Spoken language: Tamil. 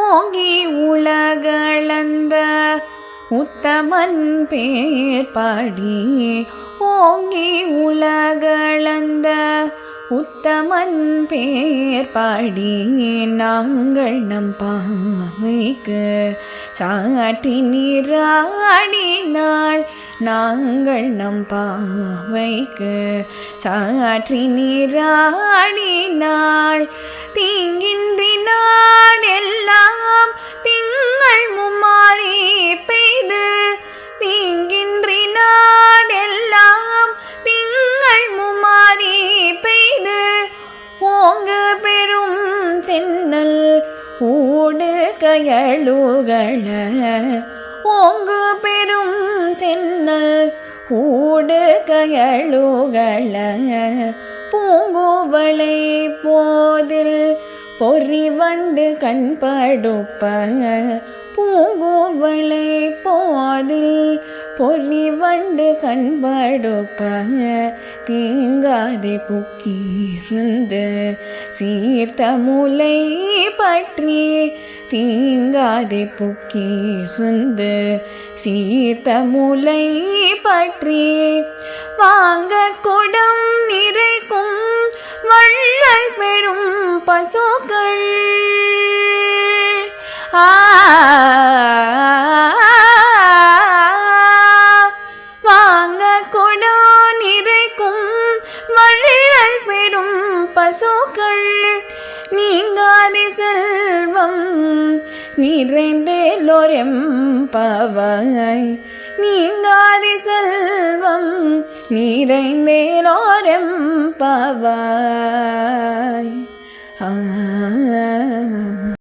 ஓங்கி உலகளந்த உத்தமன் பேர் பாடி ஓங்கி உலகளந்த உத்தமன் பேர் பாடி நாங்கள் நம் பாவைக்கு சாட்டி நீராடினாள் நாங்கள் நம் பாவைக்கு சாற்றி நீராடினாள் தீங்கின்றி நாடெல்லாம் திங்கள் மும்மாறி பெய்து தீங்கின்றி நாடெல்லாம் திங்கள் மும்மாறி பெய்து ஓங்கு பெரும் சென்னல் ஊடு கயலுகள ஓங்கு பெரும் சென்னல் ஊடு கயலுகள பூங்குவளை போதில் பொறிவண்டு கண்படுப்ப பூங்குவளை போதில் பொறிவண்டு கண்படுப்ப தீங்காதே புக்கிருந்து சீர்த்த முலை பற்றி தீங்காதே புக்கிருந்து சீர்த்த முலை பற்றி வாங்க குடம் நிறைக்கும் வள்ளல் பெரும் பசுக்கள் வாங்க குடம் நிறைக்கும் வள்ளல் பெரும் பசுக்கள் நீங்காதி செல்வம் நிறைந்தேலோரெம்பவாய் நீங்காதி செல்வம் நிறைந்தேலோரெம்பவாய்